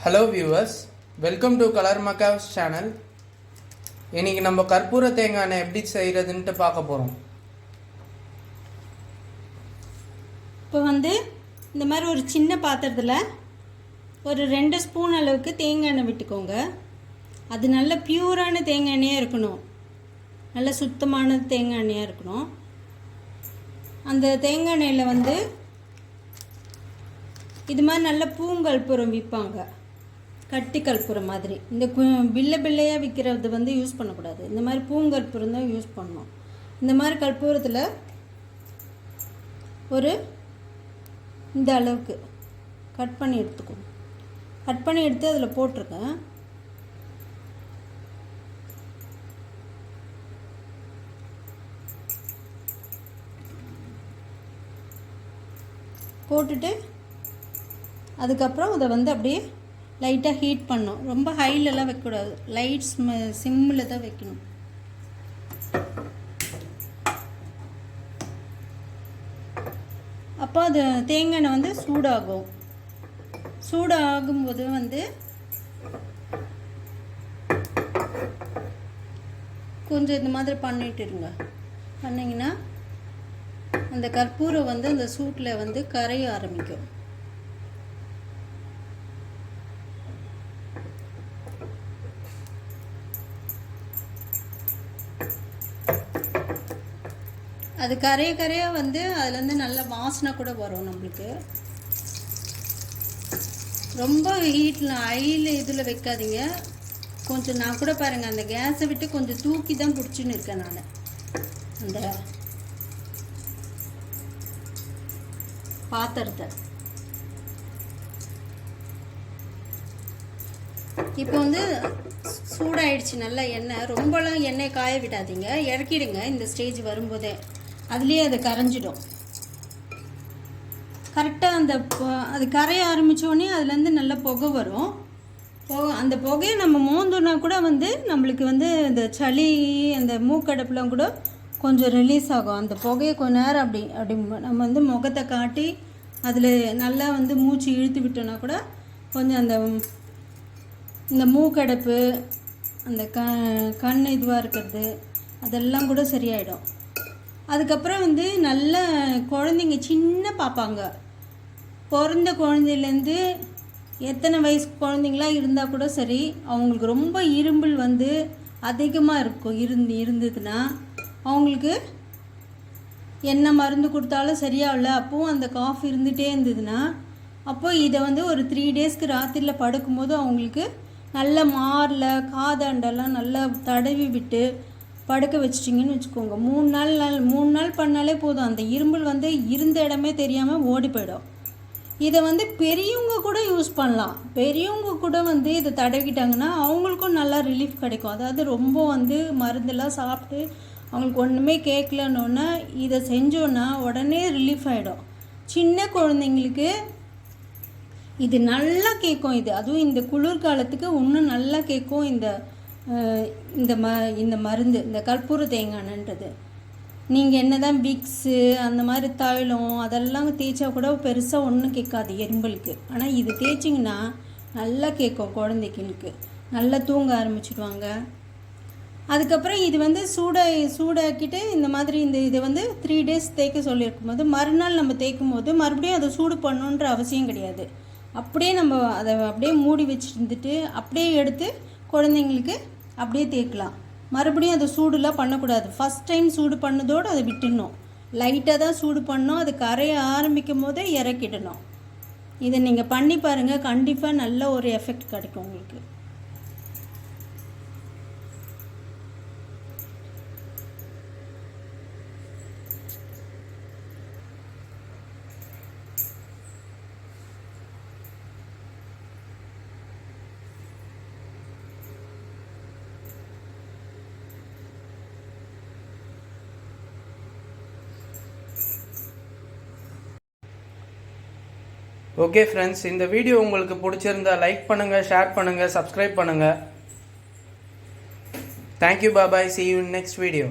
Hello viewers, welcome to Color Macaws channel. இன்னைக்கு நம்ம கற்பூர தேங்காய் எண்ணெய் எப்படி செய்யறதுன்னு பார்க்க போறோம். இப்போ இந்த மாதிரி ஒரு சின்ன பாத்திரத்துல ஒரு 2 ஸ்பூன் அளவுக்கு தேங்காய் எண்ணெய் விட்டுக்கோங்க. அது நல்ல பியூரான தேங்காய் எண்ணெயா இருக்கணும். நல்ல சுத்தமான தேங்காய் எண்ணெயா இருக்கணும். அந்த தேங்காய் எண்ணெயில இது மாதிரி நல்ல பூங்கற்பூரம் விற்பாங்க, கட்டி கற்பூரம் மாதிரி. இந்த பிள்ளையாக விற்கிறது யூஸ் பண்ணக்கூடாது. இந்த மாதிரி பூங்கற்பூரம் தான் யூஸ் பண்ணணும். இந்த மாதிரி கற்பூரத்தில் ஒரு இந்த அளவுக்கு கட் பண்ணி எடுத்துக்கணும். கட் பண்ணி எடுத்து அதில் போட்டிருக்கேன். போட்டுட்டு அதுக்கப்புறம் அதை அப்படியே லைட்டாக ஹீட் பண்ணணும். ரொம்ப ஹைலெலாம் வைக்கக்கூடாது, லைட் சிம்மில் தான் வைக்கணும். அப்போ அது தேங்காய் எண்ணெய் சூடாகும். சூடாகும்போது கொஞ்சம் இந்த மாதிரி பண்ணிட்டு இருங்க. பண்ணிங்கன்னா அந்த கற்பூரம் அந்த சூட்டில் கரைய ஆரம்பிக்கும். அது கரையாக அதுலேருந்து நல்ல வாசனை கூட வரும் நம்மளுக்கு. ரொம்ப ஹீட்டில் ஹையில் இதில் வைக்காதீங்க. கொஞ்சம் நான் கூட பாருங்கள், அந்த கேஸை விட்டு கொஞ்சம் தூக்கி தான் பிடிச்சின்னு இருக்கேன் நான். அந்த பாத்திரத்தை இப்போ சூடாயிடுச்சு நல்லா எண்ணெய். ரொம்பலாம் எண்ணெய் காய விடாதீங்க, இறக்கிடுங்க. இந்த ஸ்டேஜ் வரும்போதே அதுலேயே அது கரைஞ்சிடும். கரெக்டாக அது கரைய ஆரம்பித்தோடனே அதுலேருந்து நல்ல புகை வரும். அந்த புகையை நம்ம மோந்தோன்னா கூட நம்மளுக்கு இந்த சளி, அந்த மூக்கடைப்புலாம் கூட கொஞ்சம் ரிலீஸ் ஆகும். அந்த புகையை கொஞ்ச நேரம் அப்படி நம்ம முகத்தை காட்டி அதில் நல்லா மூச்சு இழுத்து விட்டோன்னா கூட கொஞ்சம் இந்த மூக்கடைப்பு, அந்த கண் இதுவாக இருக்கிறது அதெல்லாம் கூட சரியாயிடும். அதுக்கப்புறம் நல்ல குழந்தைங்க, சின்ன பாப்பாங்க, பிறந்த குழந்தையிலேருந்து எத்தனை வயசு குழந்தைங்களாம் இருந்தால் கூட சரி, அவங்களுக்கு ரொம்ப இரும்பல் அதிகமாக இருக்கும். இருந்ததுன்னா அவங்களுக்கு என்ன மருந்து கொடுத்தாலும் சரியாகல, அப்போவும் அந்த காஃப் இருந்துகிட்டே இருந்ததுன்னா, அப்போ இதை ஒரு 3 டேஸ்க்கு ராத்திரியில் படுக்கும்போது அவங்களுக்கு நல்ல மாரில் காதாண்டெல்லாம் நல்லா தடவி விட்டு படுக்க வச்சிட்டிங்கன்னு வச்சுக்கோங்க. 3 நாள் பண்ணாலே போதும். அந்த இரும்பல் இருந்த இடமே தெரியாமல் ஓடி போயிடும். இதை பெரியவங்க கூட யூஸ் பண்ணலாம். பெரியவங்க கூட இதை தடவிக்கிட்டாங்கன்னா அவங்களுக்கும் நல்லா ரிலீஃப் கிடைக்கும். அதாவது ரொம்ப மருந்தெல்லாம் சாப்பிட்டு அவங்களுக்கு ஒன்றுமே கேட்கலன்னொன்னே இதை செஞ்சோன்னா உடனே ரிலீஃப் ஆகிடும். சின்ன குழந்தைங்களுக்கு இது நல்லா கேட்கும். அதுவும் இந்த குளிர்காலத்துக்கு இன்னும் நல்லா கேட்கும். இந்த மருந்து, இந்த கற்பூர தேங்காய் எண்ணெய்ன்றது. நீங்கள் என்ன தான் விக்ஸு அந்த மாதிரி தைலம் அதெல்லாம் தேய்ச்சா கூட பெருசாக ஒன்றும் கேட்காது எறும்பலுக்கு. ஆனால் இது தேய்ச்சிங்கன்னா நல்லா கேட்கும். குழந்தைகளுக்கு நல்லா தூங்க ஆரம்பிச்சிடுவாங்க. அதுக்கப்புறம் இது சூடாக்கிட்டு இந்த மாதிரி இதை 3 டேஸ் தேய்க்க சொல்லியிருக்கும் போது, மறுநாள் நம்ம தேய்க்கும் போது மறுபடியும் அதை சூடு பண்ணணுன்ற அவசியம் கிடையாது. அப்படியே நம்ம அதை அப்படியே மூடி வச்சுருந்துட்டு அப்படியே எடுத்து குழந்தைங்களுக்கு அப்படியே தேய்க்கலாம். மறுபடியும் அதை சூடுலாம் பண்ணக்கூடாது. ஃபஸ்ட் டைம் சூடு பண்ணதோடு அதை விட்டுடணும். லைட்டாக தான் சூடு பண்ணணும். அது கரைய ஆரம்பிக்கும் போதே இறக்கிடணும். இதை நீங்கள் பண்ணி பாருங்கள், கண்டிப்பாக நல்ல ஒரு எஃபெக்ட் கிடைக்கும் உங்களுக்கு. ஓகே ஃப்ரெண்ட்ஸ், இந்த வீடியோ உங்களுக்கு பிடிச்சிருந்தா லைக் பண்ணுங்கள், ஷேர் பண்ணுங்கள், சப்ஸ்கிரைப் பண்ணுங்கள். Thank you, bye, see you in next video.